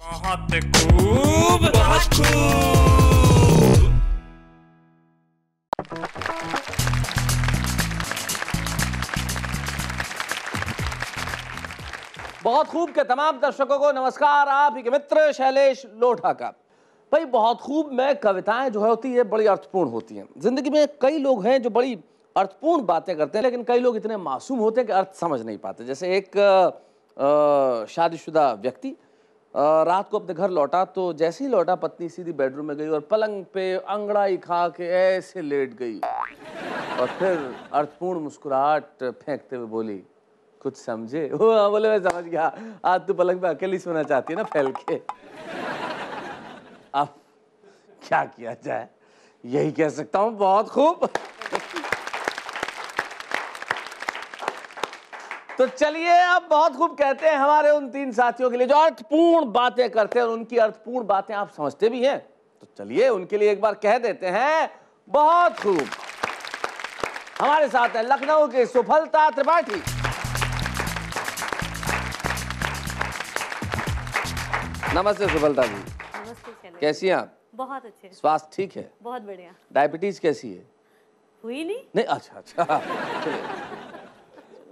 बहुत खूब, बहुत खूब। बहुत खूब के तमाम दर्शकों को नमस्कार। आप ही के मित्र शैलेश लोढ़ा का। भाई बहुत खूब में कविताएं जो होती है बड़ी अर्थपूर्ण होती हैं। जिंदगी में कई लोग हैं जो बड़ी अर्थपूर्ण बातें करते हैं, लेकिन कई लोग इतने मासूम होते हैं कि अर्थ समझ नहीं पाते। जैसे एक शादीशुदा व्यक्ति रात को अपने घर लौटा, तो जैसे ही लौटा पत्नी सीधी बेडरूम में गई और पलंग पे अंगड़ाई खा के ऐसे लेट गई और फिर अर्थपूर्ण मुस्कुराहट फेंकते हुए बोली, कुछ समझे? वो बोले मैं समझ गया, आज तू पलंग पे अकेली सोना चाहती है ना फैल के। अब क्या किया जाए, यही कह सकता हूं बहुत खूब। तो चलिए अब बहुत खूब कहते हैं हमारे उन तीन साथियों के लिए जो अर्थपूर्ण बातें करते हैं और उनकी अर्थपूर्ण बातें आप समझते भी हैं। तो चलिए उनके लिए एक बार कह देते हैं बहुत खूब। हमारे साथ है लखनऊ की सुफलता त्रिपाठी। नमस्ते सुफलता जी। नमस्ते शैलेश। कैसी हैं आप? बहुत अच्छे। स्वास्थ्य ठीक है? बहुत बढ़िया। डायबिटीज कैसी है? हुई नहीं? नहीं, अच्छा।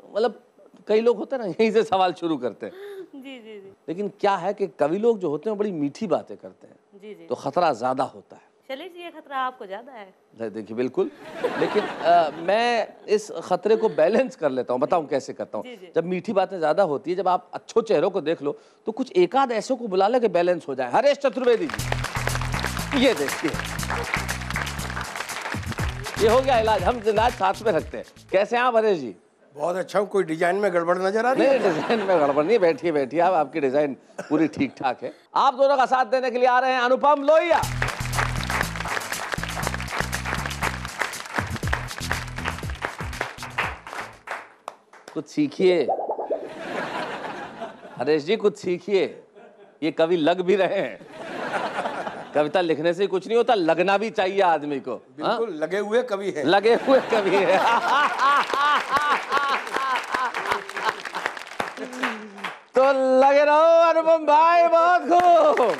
मतलब कई लोग होते हैं ना, यहीं से सवाल शुरू करते हैं। जी जी जी लेकिन क्या है कि कवि लोग जो होते हैं बड़ी मीठी बातें करते हैं, जी जी। तो खतरा ज्यादा होता है। शैलेश जी, ये खतरा आपको ज्यादा है। देखिए बिल्कुल। लेकिन मैं इस खतरे को बैलेंस कर लेता हूँ। बताऊँ कैसे करता हूँ? जी, जी। जब मीठी बातें ज्यादा होती है, जब आप अच्छो चेहरों को देख लो, तो कुछ एकाध ऐसे को बुला ले कि बैलेंस हो जाए। हरेश चतुर्वेदी जी, ये देखिए, ये हो गया इलाज। हम इलाज साथ में रखते हैं। कैसे हैं आप हरेश जी? बहुत अच्छा हूँ। कोई डिजाइन में गड़बड़ नजर आ रही है? नहीं, डिजाइन में गड़बड़ नहीं। बैठिए बैठिए, आप, आपकी डिजाइन पूरी ठीक ठाक है। आप दोनों का साथ देने के लिए आ रहे हैं अनुपम लोहिया। कुछ सीखिए हरेश जी, कुछ सीखिए। ये कवि लग भी रहे हैं। कविता लिखने से कुछ नहीं होता, लगना भी चाहिए आदमी को। बिल्कुल लगे हुए कवि है। लगे हुए कवि है। तो लगे रहो अनुपम भाई, बहुत खूब।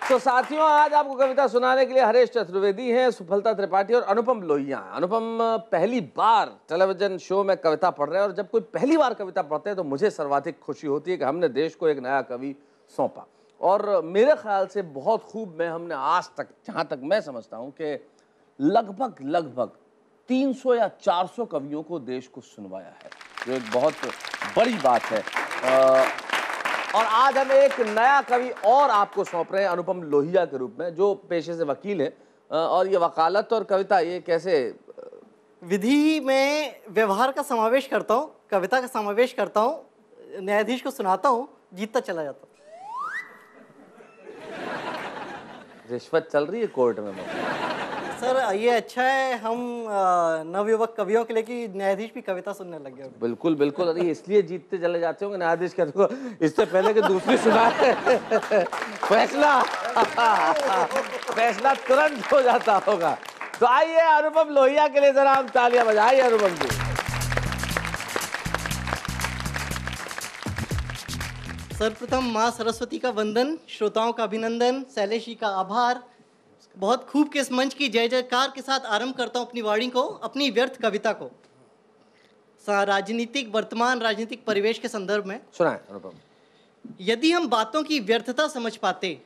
तो साथियों, आज आपको कविता सुनाने के लिए हरेश चतुर्वेदी हैं, सुफलता त्रिपाठी और अनुपम लोहिया। अनुपम पहली बार टेलीविजन शो में कविता पढ़ रहे हैं, और जब कोई पहली बार कविता पढ़ते हैं तो मुझे सर्वाधिक खुशी होती है कि हमने देश को एक नया कवि सौंपा। और मेरे ख्याल से बहुत खूब में हमने आज तक, जहाँ तक मैं समझता हूँ, कि लगभग 300 या 400 कवियों को देश को सुनवाया है, जो एक बहुत बड़ी बात है। और आज हम एक नया कवि और आपको सौंप रहे हैं अनुपम लोहिया के रूप में, जो पेशे से वकील है। और ये वकालत और कविता, ये कैसे? विधि में व्यवहार का समावेश करता हूँ, कविता का समावेश करता हूँ, न्यायाधीश को सुनाता हूँ, जीतता चला जाता हूँ। रिश्वत चल रही है कोर्ट में? सर ये अच्छा है हम नवयुवक कवियों के लिए कि न्यायाधीश भी कविता सुनने लग गए। बिल्कुल बिल्कुल। अरे इसलिए जीतते चले जाते होंगे न्यायाधीश कहते को, इससे पहले कि दूसरी सुनाए फैसला तुरंत हो जाता होगा। तो आइए अनुपम लोहिया के लिए जरा हम तालियां बजाइए। अनुपम जी, सर्वप्रथम माँ सरस्वती का वंदन, श्रोताओं का अभिनंदन, शैलेश जी का आभार। बहुत खूब के इस मंच की जय जयकार के साथ आरंभ करता हूँ अपनी वाणी को, अपनी व्यर्थ कविता को। राजनीतिक, वर्तमान राजनीतिक परिवेश के संदर्भ में सुनाए अनुपम। यदि हम बातों की व्यर्थता समझ पाते,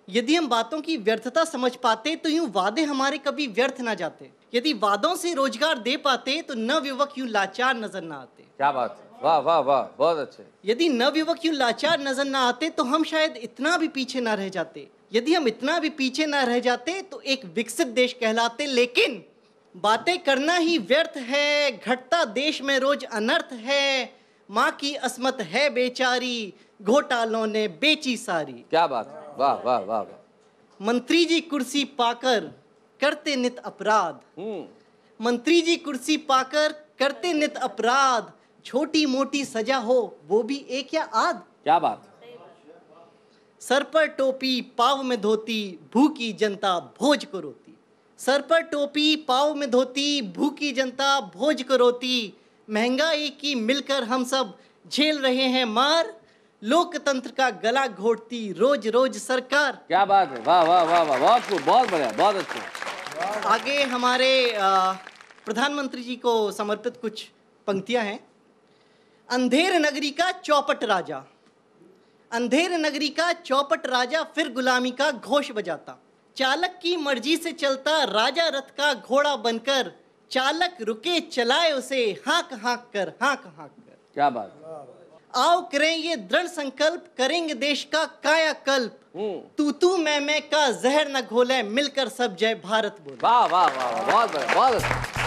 यदि हम बातों की व्यर्थता समझ पाते तो यूं वादे हमारे कभी व्यर्थ ना जाते। यदि वादों से रोजगार दे पाते तो नवयुवक यूं लाचार नजर ना आते। क्या बात है, वाह वाह वाह, बहुत अच्छे। यदि नवयुवक यूं लाचार नजर ना आते तो हम शायद इतना भी पीछे ना रह जाते। यदि हम इतना भी पीछे ना रह जाते तो एक विकसित देश कहलाते। लेकिन बातें करना ही व्यर्थ है, घटता देश में रोज अनर्थ है। माँ की अस्मत है बेचारी, घोटालों ने बेची सारी। क्या बात है, वाह वाह वाह वाह। मंत्री जी कुर्सी पाकर करते नित अपराध, मंत्री जी कुर्सी पाकर करते नित अपराध। छोटी मोटी सजा हो वो भी एक या आध। क्या बात। सर पर टोपी पाँव में धोती, भूखी जनता भोज को रोती। सर पर टोपी पाँव में धोती, भूखी जनता भोज को रोती। महंगाई की मिलकर हम सब झेल रहे हैं मार, लोकतंत्र का गला घोटती रोज रोज सरकार। क्या बात है, वाह वाह वाह वाह, बहुत खूब, बहुत बढ़िया, बहुत अच्छा। आगे हमारे प्रधानमंत्री जी को समर्पित कुछ पंक्तियां हैं। अंधेर नगरी का चौपट राजा, अंधेर नगरी का चौपट राजा फिर गुलामी का घोष बजाता, चालक की मर्जी से चलता राजा रथ का घोड़ा बनकर, चालक रुके चलाए उसे हाँक हाँक कर, हाँक हाँक कर। क्या बात, आओ करें ये दृढ़ संकल्प, करेंगे देश का कायाकल्प, तू मैं का जहर न घोले, मिलकर सब जय भारत बोले। वाह वाह वाह वाह, बहुत बढ़िया, बहुत अच्छा।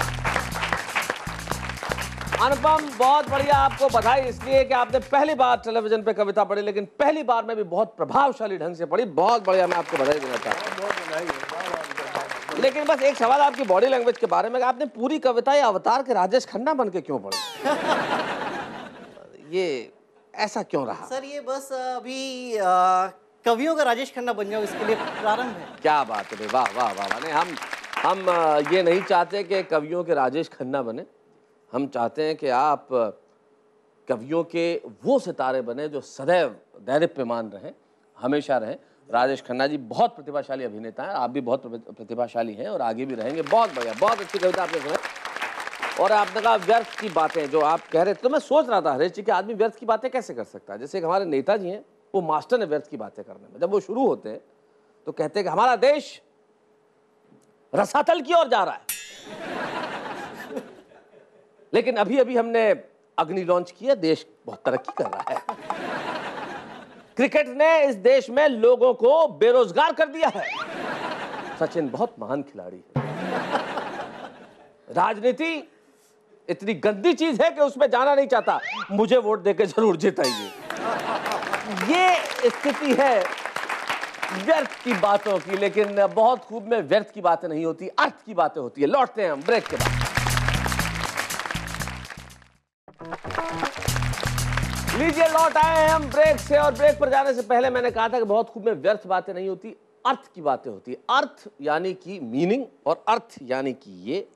अनुपम, बहुत बढ़िया, आपको बधाई इसलिए कि आपने पहली बार टेलीविजन पे कविता पढ़ी, लेकिन पहली बार में भी बहुत प्रभावशाली ढंग से पढ़ी। बहुत बढ़िया, मैं आपको बधाई देना चाहता हूं। लेकिन बस एक सवाल आपकी बॉडी लैंग्वेज के बारे में, आपने पूरी कविता ये अवतार के राजेश खन्ना बन के क्यों पढ़ी? ये ऐसा क्यों रहा? सर ये बस अभी कवियों का राजेश खन्ना बन जाओ, इसके लिए प्रारंभ है। क्या बात है, वाह वाह वाह वाह। नहीं, हम ये नहीं चाहते कि कवियों के राजेश खन्ना बने, हम चाहते हैं कि आप कवियों के वो सितारे बने जो सदैव दैदीप्यमान रहें, हमेशा रहें। राजेश खन्ना जी बहुत प्रतिभाशाली अभिनेता हैं, आप भी बहुत प्रतिभाशाली हैं और आगे भी रहेंगे। बहुत बढ़िया, बहुत अच्छी कविता आपने सुनाई। और आपने कहा व्यर्थ की बातें जो आप कह रहे थे, तो मैं सोच रहा था हरीश जी कि आदमी व्यर्थ की बातें कैसे कर सकता है। जैसे कि हमारे नेताजी हैं, वो मास्टर है व्यर्थ की बातें करने में। जब वो शुरू होते हैं तो कहते हैं कि हमारा देश रसातल की ओर जा रहा है, लेकिन अभी अभी हमने अग्नि लॉन्च किया, देश बहुत तरक्की कर रहा है। क्रिकेट ने इस देश में लोगों को बेरोजगार कर दिया है। सचिन बहुत महान खिलाड़ी है। राजनीति इतनी गंदी चीज है कि उसमें जाना नहीं चाहता, मुझे वोट देकर जरूर जिताइए। ये स्थिति है व्यर्थ की बातों की। लेकिन बहुत खूब में व्यर्थ की बातें नहीं होती, अर्थ की बातें होती है। लौटते हैं हम ब्रेक के बाद। लीजिए, लौट आए हैं हम ब्रेक से। और ब्रेक पर जाने से पहले मैंने कहा था कि बहुत खूब में व्यर्थ बातें नहीं होती, अर्थ की बातें होती है। अर्थ यानी कि मीनिंग और अर्थ यानी कि ये।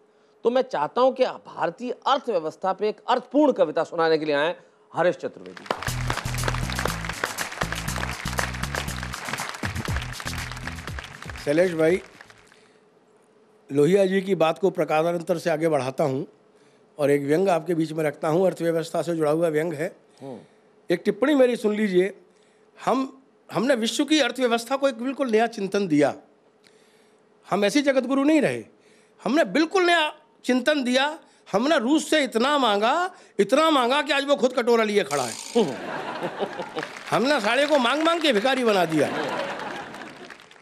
तो मैं चाहता हूं कि भारतीय अर्थव्यवस्था पे एक अर्थपूर्ण कविता सुनाने के लिए आए हरीश चतुर्वेदी। शैलेश भाई, लोहिया जी की बात को प्रकारांतर से आगे बढ़ाता हूं और एक व्यंग आपके बीच में रखता हूं। अर्थव्यवस्था से जुड़ा हुआ व्यंग है। एक टिप्पणी मेरी सुन लीजिए। हमने विश्व की अर्थव्यवस्था को एक बिल्कुल नया चिंतन दिया। हम ऐसी जगतगुरु नहीं रहे, हमने बिल्कुल नया चिंतन दिया। हमने रूस से इतना मांगा कि आज वो खुद कटोरा लिए खड़ा है। हमने साड़े को मांग मांग के भिखारी बना दिया।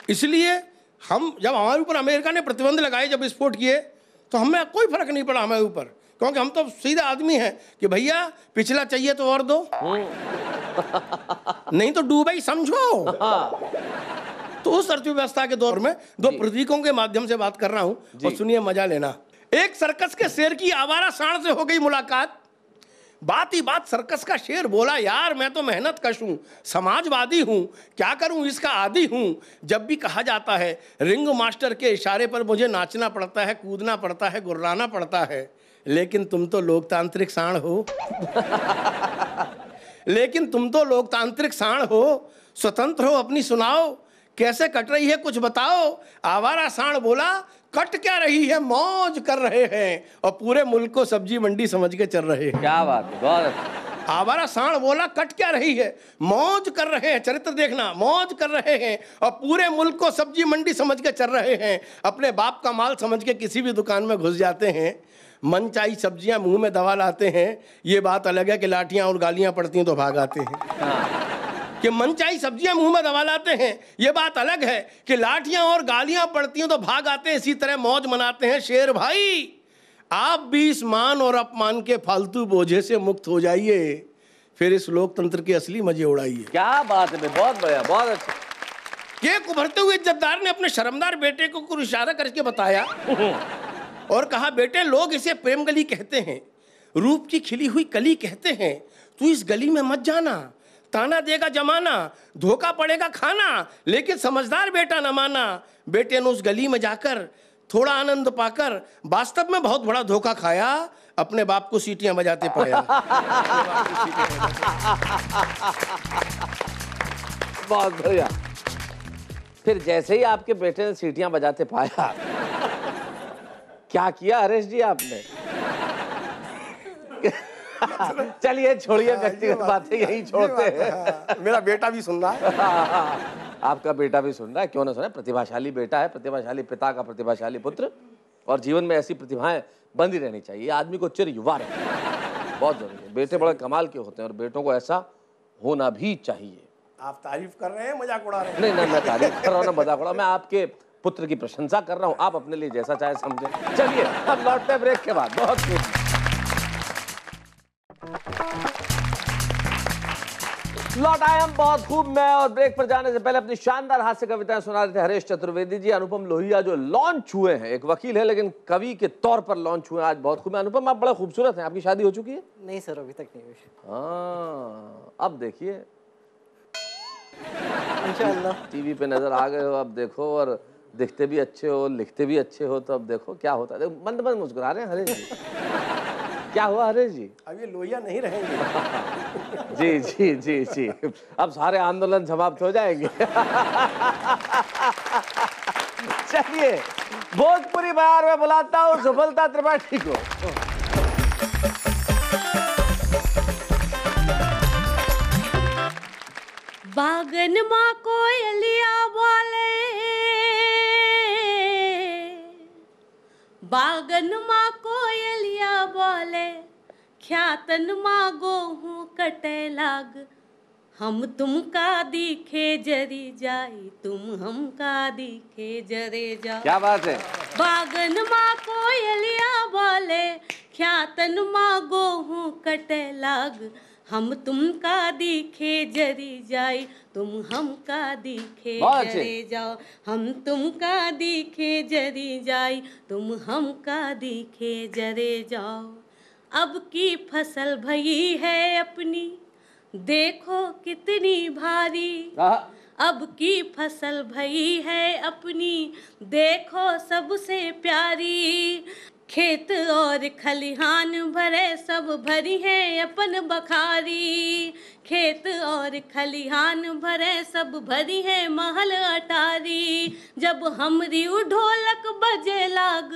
इसलिए हम जब हमारे ऊपर अमेरिका ने प्रतिबंध लगाए, जब विस्फोट किए, तो हमें कोई फर्क नहीं पड़ा हमारे ऊपर, क्योंकि हम तो सीधा आदमी हैं कि भैया पिछला चाहिए तो और दो, नहीं तो डूबे समझो। तो उस अर्थव्यवस्था के दौर में दो प्रतीकों के माध्यम से बात कर रहा हूं, और सुनिए, मजा लेना। एक सर्कस के शेर की आवारा सांड से हो गई मुलाकात। बात ही बात सर्कस का शेर बोला, यार मैं तो मेहनत कश हूं, समाजवादी हूं, क्या करूं इसका आदी हूं। जब भी कहा जाता है रिंग मास्टर के इशारे पर मुझे नाचना पड़ता है, कूदना पड़ता है, गुर्राना पड़ता है, लेकिन तुम तो लोकतांत्रिक सांड हो। लेकिन तुम तो लोकतांत्रिक सांड हो, स्वतंत्र हो, अपनी सुनाओ, कैसे कट रही है कुछ बताओ। आवारा सांड बोला, कट क्या रही है, मौज कर रहे हैं, और पूरे मुल्क को सब्जी मंडी समझ के चल रहे हैं। क्या बात है, बहुत अच्छा। आवारा सांड बोला, कट क्या रही है, मौज कर रहे हैं, चरित्र देखना, मौज कर रहे हैं, और पूरे मुल्क को सब्जी मंडी समझ के चल रहे हैं। अपने बाप का माल समझ के किसी भी दुकान में घुस जाते हैं, मनचाही सब्जियां मुंह में दबा लाते हैं। ये बात अलग है कि लाठियां और गालियां पड़ती हैं तो भाग आते हैं। कि मनचाही सब्जियां मुंह में दबा लाते हैं, ये बात अलग है कि लाठियां और गालियां पड़ती हैं तो भाग आते हैं। इसी तरह मौज मनाते हैं। शेर भाई, आप भी इस मान और अपमान के फालतू बोझे से मुक्त हो जाइए, फिर इस लोकतंत्र के असली मजे उड़ाइए। क्या बात है, बहुत बढ़िया, बहुत अच्छा। एक उभरते हुए इज्जतदार ने अपने शर्मदार बेटे को कुछ इशारा करके बताया और कहा, बेटे लोग इसे प्रेम गली कहते हैं, रूप की खिली हुई कली कहते हैं, तू इस गली में मत जाना, ताना देगा जमाना, धोखा पड़ेगा खाना, लेकिन समझदार बेटा न माना। बेटे ने उस गली में जाकर थोड़ा आनंद पाकर वास्तव में बहुत बड़ा धोखा खाया। अपने बाप को सीटियां बजाते पाया। बहुत बढ़िया। फिर जैसे ही आपके बेटे ने सीटियां बजाते पाया, क्या किया हरीश जी आपने? चलिए छोड़िए व्यक्तिगत बातें, यही छोड़ते हैं। मेरा बेटा भी सुन रहा है। आपका बेटा भी सुन रहा है, क्यों ना सुने। प्रतिभाशाली बेटा है, प्रतिभाशाली पिता का प्रतिभाशाली पुत्र, और जीवन में ऐसी प्रतिभाएं बंदी रहनी चाहिए। आदमी को चिर युवा रहना बहुत जरूरी है। बेटे बड़े कमाल के होते हैं और बेटों को ऐसा होना भी चाहिए। आप तारीफ कर रहे हैं, मजाक उड़ा रहे हैं? नहीं नहीं, मैं तारीफ कर रहा हूँ ना मजाक उड़ा, मैं आपके पुत्र की प्रशंसा कर रहा हूँ। आप अपने लिए जैसा चाहे समझे। चलिए अब लौटते हैं ब्रेक के बाद। बहुत खूब। लौट आए हम बहुत खूब में, और ब्रेक पर जाने से पहले अपनी शानदार हास्य कविताएं सुना रहे थे हरीश चतुर्वेदी जी। अनुपम लोहिया जो लॉन्च हुए हैं, एक वकील है लेकिन कवि के तौर पर लॉन्च हुए हैं आज। बहुत खूब है। अनुपम, आप बड़े खूबसूरत हैं। आपकी शादी हो चुकी है? नहीं सर, अभी तक नहीं हुई। हाँ, अब देखिए इंशाअल्लाह। टीवी पे नजर आ गए हो, अब देखो। और दिखते भी अच्छे हो, लिखते भी अच्छे हो, तो अब देखो क्या होता है। मंद मंद मुस्कुरा रहे हैं हरीश जी। क्या हुआ हरीश जी? अब ये लोहिया नहीं रहेंगे। जी जी जी जी, अब सारे आंदोलन समाप्त हो जाएंगे। चलिए भोजपुरी बयार में बुलाता हूँ सुफलता त्रिपाठी को। बागन माँ कोयलिया बोले, बागन माँ कोयलिया बोले, ख्यातन माँ गोहूँ कटे लाग। हम तुम का दिखे जरी जाई, तुम हम का दिखे जरे जाओ। क्या बात है। बागन माँ कोयलिया बोले, ख्यातन माँ गोहूँ कटे लाग। हम तुम का दिखे जरी जाई, तुम हम का दिखे जरे जाओ। हम तुम का दिखे जरी जाई, तुम हम का दिखे जरे जाओ। अब की फसल भई है अपनी, देखो कितनी भारी। अब की फसल भई है अपनी, देखो सबसे प्यारी। खेत और खलिहान भरे सब भरी है अपन बखारी। खेत और खलिहान भरे सब भरी है महल अटारी। जब हमरी ढोलक बजे लाग,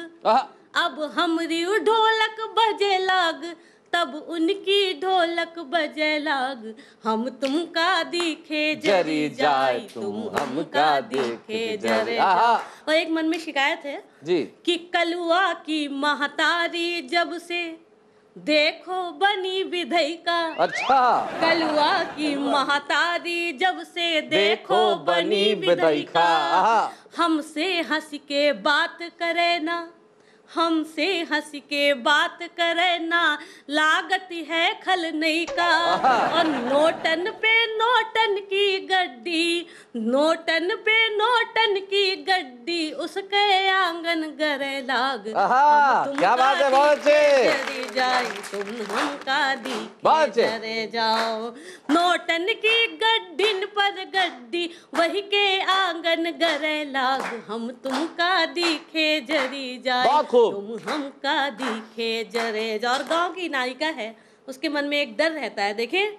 अब हमरी ढोलक बजे लाग, तब उनकी ढोलक बजे लाग। हम तुम का दिखे जरी जाए, तुम हम का दिखे जरे जाओ। और एक मन में शिकायत है जी कि कलुआ की महतारी जब से देखो बनी विधयिका। अच्छा। कलुआ की महतारी जब से देखो बनी विधयिका। हमसे हंस के बात करे ना, हमसे हंस के बात करे ना, लागत है खलनई का। और नोटन पे नोटन की गड्डी, नोटन पे नोटन की गड्डी, उसके आंगन गरे लाग। क्या बात है, बहुत अच्छे। जरी जाई, तुम हम का दिखे जरे जाओ। नोटन की गड्डिन पर गड्डी, वही के आंगन गरे लाग। हम तुम का दिखे जरी जाए, तुम हम का दिखे जरे जाओ। और गांव की नायिका है, उसके मन में एक डर रहता है। देखें,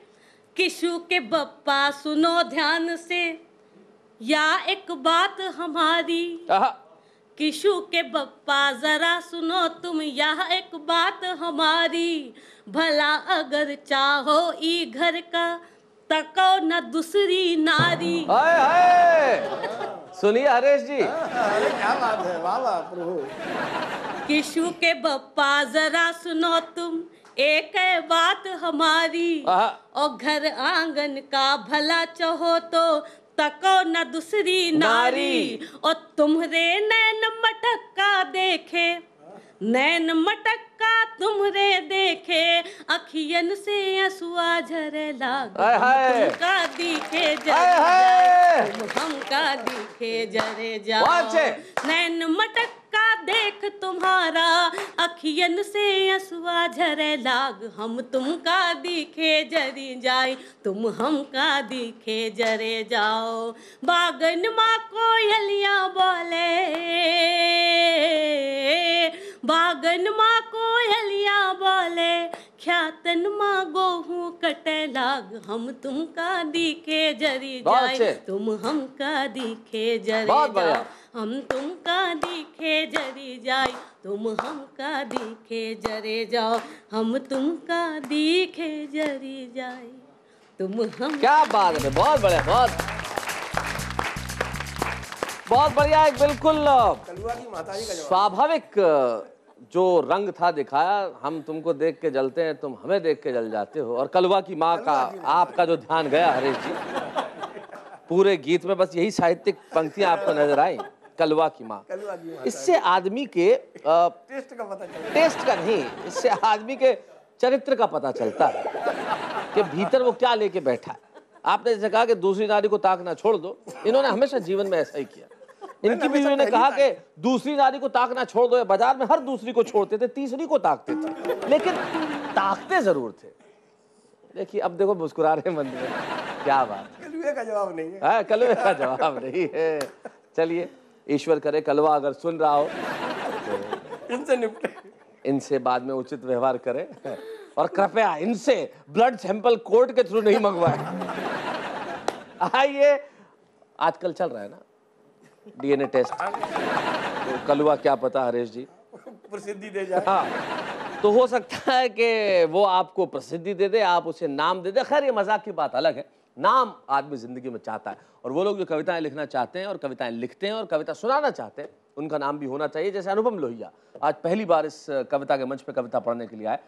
किशु के बप्पा सुनो ध्यान से, या एक बात हमारी। किशु के बप्पा जरा सुनो तुम, यह एक बात हमारी। भला अगर चाहो ई घर का, तको न दूसरी नारी। हाय हाय, सुनिए हरीश जी। अरे क्या बात है, वाह वाह प्रभु। किशु के बप्पा जरा सुनो तुम, एक बात हमारी। और घर आंगन का भला चाहो तो, तको न दूसरी नारी। और तुम्हारे नैन मटक्का देखे, नैन मटक्का तुम्हारे देखे, अखियन से असुआ झरे लाग। तुम का दिखे जरे जाए, तुम हम का दिखे जरे जाओ। नैन मटक्का देख तुम्हारा, अखियन से असुआ झरे लाग। हम तुम का दिखे जरी जाए, तुम हम का दिखे जरे जाओ। बागन माँ कोयलिया बोले, बागन माँ कोयलिया बोले, ख्यातन मागो हूँ कटे लाग हम तुमका दिखे जरी बहुत जाए अच्छे। तुम हमका दिखे जरी बहुत बढ़िया। जाओ हम तुमका दिखे जरी जाए तुम हमका दिखे जरे जाओ हम तुमका दिखे जरी जाए तुम हम क्या बात है, बहुत बढ़िया, बहुत बढ़िया। एक बिल्कुल कलुआ की माताजी का जवाब। स्वाभाविक जो रंग था दिखाया, हम तुमको देख के जलते हैं, तुम हमें देख के जल जाते हो। और कलवा की माँ का आपका जो ध्यान गया हरीश जी, पूरे गीत में बस यही साहित्यिक पंक्तियां आपको नजर आई, कलवा की माँ। कलुआ की माँ। इससे आदमी के टेस्ट का पता चला। टेस्ट का नहीं, इससे आदमी के चरित्र का पता चलता है कि भीतर वो क्या लेके बैठा है। आपने जैसे कहा कि दूसरी नारी को ताकना छोड़ दो, इन्होंने हमेशा जीवन में ऐसा ही किया। इनकी बीवी ने कहा कि दूसरी नारी को ताकना छोड़ दो। बाजार में हर दूसरी को छोड़ते थे, तीसरी को ताकते थे, लेकिन ताकते जरूर थे। देखिए अब देखो मुस्कुरा रहे मंदिर में, क्या बात। कलुए का जवाब नहीं है। हाँ, कलवे का जवाब नहीं है। चलिए ईश्वर करे कलवा अगर सुन रहा हो इनसे निपटे। इनसे बाद में उचित व्यवहार करें और कृपया इनसे ब्लड सैंपल कोर्ट के थ्रू नहीं मंगवाए। आइए, आजकल चल रहा है ना डीएनए टेस्ट, तो कलवा क्या पता हरीश जी प्रसिद्धि दे जाए। हाँ, तो हो सकता है कि वो आपको प्रसिद्धि दे दे, आप उसे नाम दे दे। खैर ये मजाक की बात अलग है, नाम आदमी जिंदगी में चाहता है। और वो लोग जो कविताएं लिखना चाहते हैं और कविताएं लिखते हैं और कविता सुनाना चाहते हैं, उनका नाम भी होना चाहिए। जैसे अनुपम लोहिया आज पहली बार इस कविता के मंच पे कविता पढ़ने के लिए आए।